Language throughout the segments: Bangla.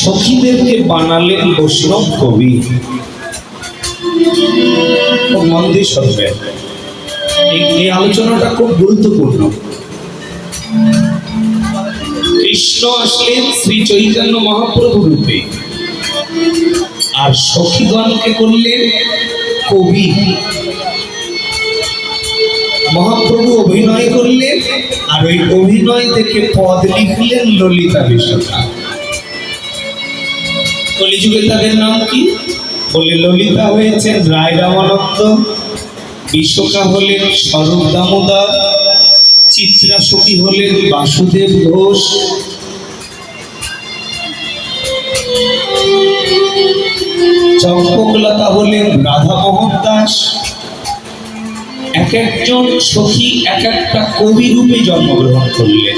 সখীদেরকে বানালেন বৈষ্ণব কবি। মন দিয়ে শুনবেন, এই আলোচনাটা খুব গুরুত্বপূর্ণ। কৃষ্ণ আসলেন শ্রী চৈতন্য মহাপ্রভু রূপে, আর সখীগণকে করলেন কবি। মহাপ্রভু অভিনয় করলেন, আর ওই অভিনয় থেকে পদ লিখলেন ললিতা বিশাখা। কলিযুগে তাদের নাম কি? বলে ললিতা হয়েছেন রায় রামানন্দ, বিশাখা হলেন স্বরূপ দামোদর, চিত্রা সখী হলেন বাসুদেব ঘোষ, চম্পকলতা হলেন রাধা মোহন দাস। এক একজন সখী এক একটা কবি রূপে জন্মগ্রহণ করলেন,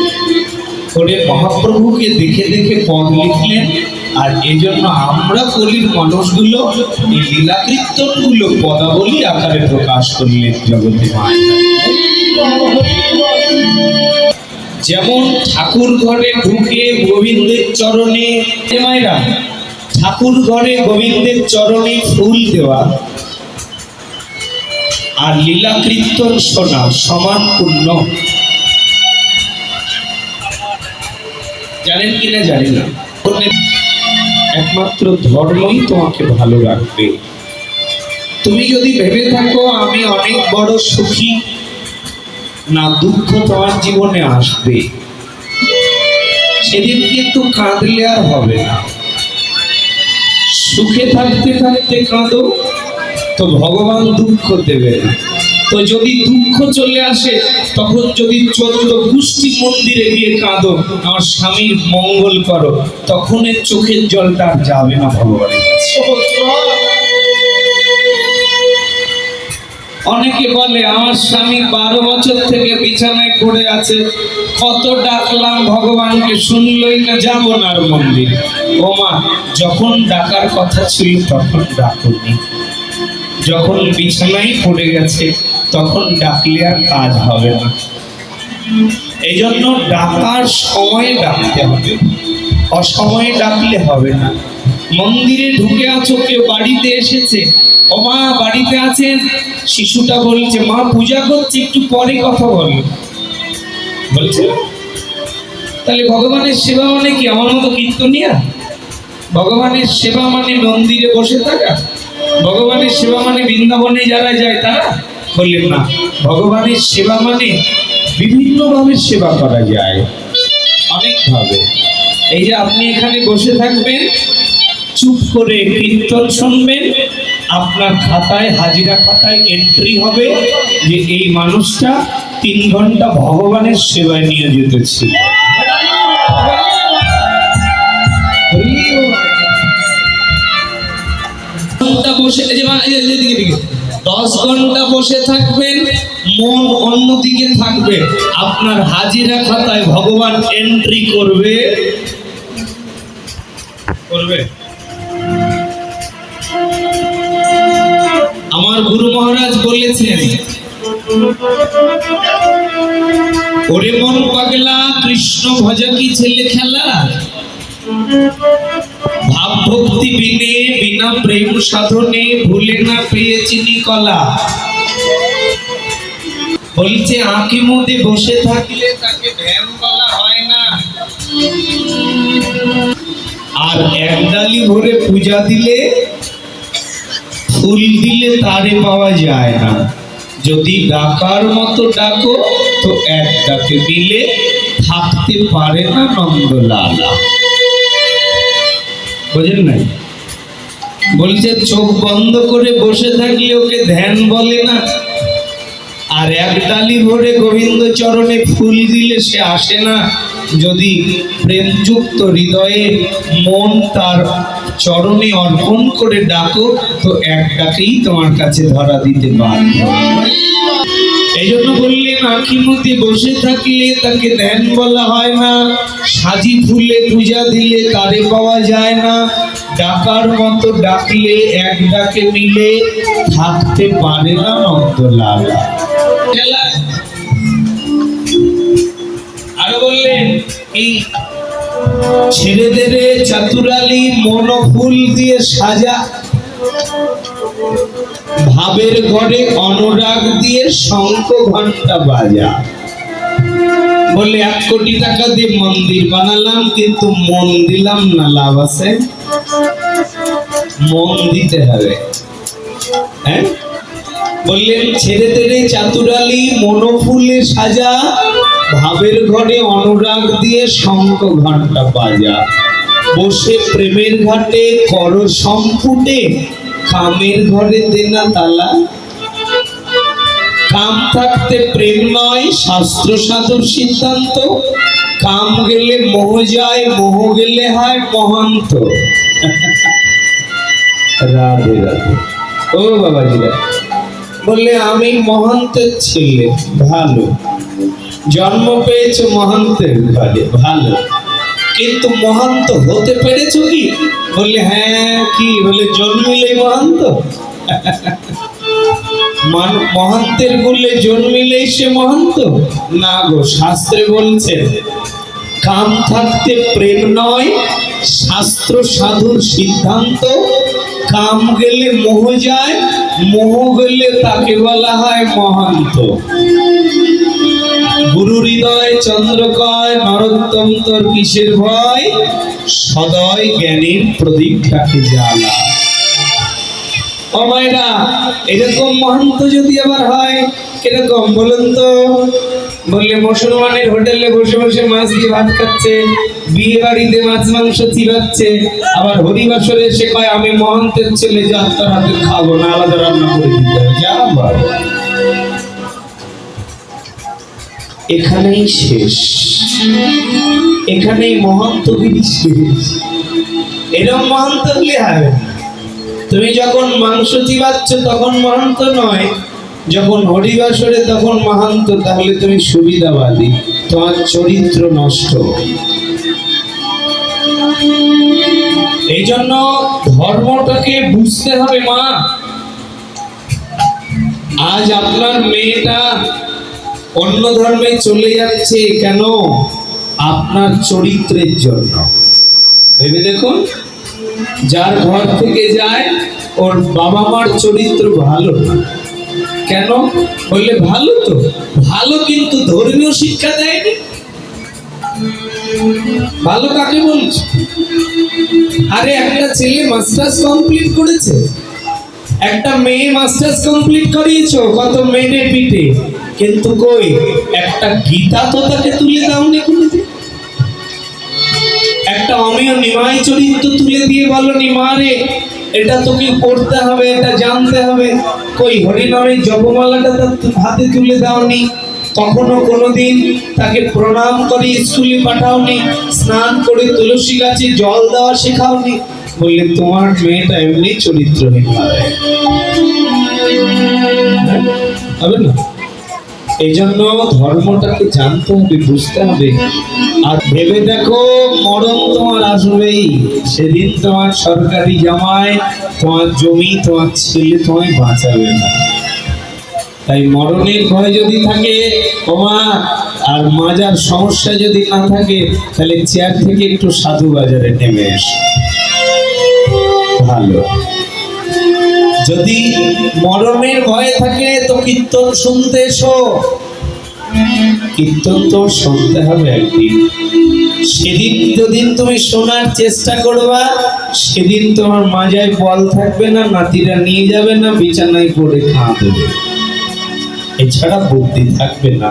করে মহাপ্রভুকে দেখে দেখে পদ লিখলেন। আর এই জন্য আমরা কলির মানুষগুলো এই লীলা কীর্তনগুলো পদাবলী আকারে প্রকাশ করলেন জগতে মায়। যেমন ঠাকুর ঘরে ঢুকে গোবিন্দের চরণে, মায়েরা ঠাকুর ঘরে গোবিন্দের চরণে ফুল দেওয়া আর লীলা কীর্তন শোনা সমান পুণ্য। জানেন কিনা জানি না, একমাত্র ধর্মই তোমাকে ভালো রাখবে। তুমি যদি ভেবে থাকো আমি অনেক বড় সুখী, না দুঃখ তোমার জীবনে আসবে, সেদিন কিন্তু কাঁদলে আর হবে না। সুখে থাকতে থাকতে কাঁদো তো ভগবান দুঃখ দেবে না। তো যদি দুঃখ চলে আসে তখন যদি 14 গোষ্ঠী মন্দিরে গিয়ে কাঁদো আমার স্বামীর মঙ্গল করো, তখন এর চোখের জলটা আর যাবে না ভগবানের কাছে। অনেকে বলে আমার স্বামী 12 বছর থেকে বিছানায় পড়ে আছে, কত ডাকলাম ভগবানকে শুনলই না, যাব না আর মন্দির। ওমা, যখন ডাকার কথা ছিল তখন ডাকুনি, যখন বিছানায় পড়ে গেছে তখন ডাকলে আর কাজ হবে না। এই জন্য ডাকার সময়ে ডাকতে হবে, অসময়ে ডাকলে হবে না। মন্দিরে ঢুকে আছো, কেউ বাড়িতে এসেছে, ও মা বাড়িতে আছেন, শিশুটা বলছে মা পূজা করছে একটু পরে কথা বলো, বলছে তাহলে ভগবানের সেবা মানে কি আমার মতো কীর্তনিয়া? ভগবানের সেবা মানে মন্দিরে বসে থাকা? ভগবানের সেবা মানে বৃন্দাবনে যারা যায় তারা? বললেন না, ভগবানের সেবা মানে বিভিন্ন ভাবে সেবা করা যায়, অনেক ভাবে। এই যে আপনি এখানে বসে থাকবেন, চুপ করে কীর্তন শুনবেন, আপনার খাতায় হাজিরা খাতায় এন্ট্রি হবে যে এই মানুষটা 3 ঘন্টা ভগবানের সেবায় নিয়োজিত ছিল। 10 ঘন্টা বসে থাকবেন, মন অন্যদিকে থাকবে, আপনার হাজিরা খাতায় ভগবান এন্ট্রি করবে। আমার গুরু মহারাজ বলেছেন, ওরে মন পাগলা কৃষ্ণ ভজা কি ছেলে খেলা, ভাব ভক্তি বিনে বিনা প্রেম সাধনে ভুলে না পেয়েছি কলা। বলছে আঁখি মুদে বসে থাকলে তাকে ধ্যান বলা হয় না, আর এক ডালি ভরে পূজা দিলে ফুল দিলে তারে পাওয়া যায় না। যদি ডাকার মতো ডাকো তো এক ডাকে মিলে থাকতে পারে না নন্দলালা। বুঝেন নাই? বলছে চোখ বন্ধ করে বসে থাকলে ওকে ধ্যান বলে না, আর এক ডালি ভরে গোবিন্দ চরণে ফুল দিলে সে আসে না। যদি প্রেমযুক্ত হৃদয়ে মন তার চরণে অর্পণ করে ডাকো তো এক ডাকেই তোমার কাছে ধরা দিতে বাধ্য। এই জন্য বললেন আঁখি মুদে বসে থাকলে তাকে ধ্যান বলা হয় না, সাজি ফুলে পূজা দিলে তারে পাওয়া যায় না, ডাকার মতো ডাকলে এক ডাকে মিলে থাকতে পারে না নন্দলালা। আরো বললেন এই ছেলেদের চাতুরালি মনোফুল দিয়ে সাজা, ভাবের ঘরে অনুরাগ দিয়ে শঙ্খ ঘন্টা বাজা। বলে 1 কোটি টাকা দিয়ে মন্দির বানালাম, কিন্তু মন দিলাম না, লাভ আছে? মন দিতে হবে। হ্যাঁ, বললেন ছেলেদের চাতুরালি মনোফুলে সাজা, ভাবের ঘরে অনুরাগ দিয়ে শঙ্খ ঘন্টা বাজা। বসে প্রেমের ঘাটে কর সম্পুটে, কামের ঘরে দেনা তালা। কাম থাকতে প্রেম নয় শাস্ত্র সাধুর সিদ্ধান্ত, কাম গেলে মোহ যায়, মোহ গেলে হয় মহান্ত। রাধে রাধে। ও বাবাজিরা, বললে আমি মহান্তের ছেলে, ভালো। জন্ম পেয়েছো মহান্তের ঘরে, ভালো। কিন্তু মহান্ত হতে পেরেছো কি? বললে হ্যাঁ। কি বলে? জন্মিলে মহান্ত। মহান্তের বললে জন্মিলেই সে মহান্ত না গো। শাস্ত্রে বলছে কাম থাকতে প্রেম নয় শাস্ত্র সাধুর সিদ্ধান্ত, কাম গেলে মোহ যায়, মোহ গেলে তাকে বলা হয় মহান্ত। গুরু হৃদয় চন্দ্র কয়, নরোত্তম তোর কিসের ভয়, সদয় জ্ঞানীর প্রদীপটাকে জ্বালা। ও মায়েরা, এরকম মহান্ত যদি আবার হয়, কিরকম বলুন তো? বললে মুসলমানের হোটেলে বসে বসে মাছ দিয়ে ভাত খাচ্ছে, বিয়ে বাড়িতে মাছ মাংস চিবাচ্ছে, আবার হরিবাসরে এসে কয় আমি মহান্তের ছেলে, যা তোর হাতে খাবো না, আলাদা রান্না করে দিতে হবে। যা বাবা, এখানেই শেষ, এখানেই মহান্তগিরি শেষ। এরকম মহান্ত হলে হবে। তুমি যখন মাংস চিবাচ্ছ তখন মহান্ত নয়, যখন হরিবাসরে তখন মহান্ত। তাহলে তুমি সুবিধাবাদী, তোমার চরিত্র নষ্ট। এই জন্য ধর্মটাকে বুঝতে হবে মা। আজ আপনার মেয়েটা অন্য ধর্মে চলে যাচ্ছে কেন? আপনার চরিত্রের জন্য। ভেবে দেখুন, যার ঘর থেকে যায় ওর বাবা মার চরিত্র ভালো না। কেন? বললে ভালো তো ভালো, কিন্তু ধর্মীয় শিক্ষা দেয়নি। ভালো কাকে বলছে? আরে একটা ছেলে মাস্টার্স কমপ্লিট করেছে, একটা মেয়ে মাস্টার্স কমপ্লিট করিয়েছো, কত মেনে পিঠে, কিন্তু কই একটা গীতা তো তাকে তুলে দাওনি কোনোদিন। একটা অমীয় নিমাই চরিত্র তুলে দিয়ে বলনি মা রে এটা তোকে পড়তে হবে, এটা জানতে হবে। কই হরিনামের জপমালাটা তার হাতে তুলে দাওনি, কখনো কোনোদিন তাকে প্রণাম করে স্কুলে পাঠাওনি, স্নান করে তুলসী গাছে জল দেওয়া শেখাওনি। বললে তোমার মেয়েটা এমনি চরিত্রহীন হবে না। এই জন্য ধর্মটাকে জানতে হবে, বুঝতে হবে। আর ভেবে দেখো, মরণ তোমার আসবেই। সেদিন তোমার সরকারি জামাই, তোমার জমি, তোমার ছেলে তোমায় বাঁচাবে না। তাই মরণের ভয় যদি থাকে ওমা, আর মাজার সমস্যা যদি না থাকে, তাহলে চেয়ার থেকে একটু সাধু বাজারে নেমে এসো, ভালো। যদি মরণের ভয় থাকে তো কীর্তন শুনতে এসো। কীর্তন তো শুনতে হবে একদিন। সেদিন যেদিন তুমি শোনার চেষ্টা করবা, সেদিন তোমার মাজায় বল থাকবে না, নাতিরা নিয়ে যাবে না, বিছানায় পড়ে কাঁদবে, এছাড়া বুদ্ধি থাকবে না।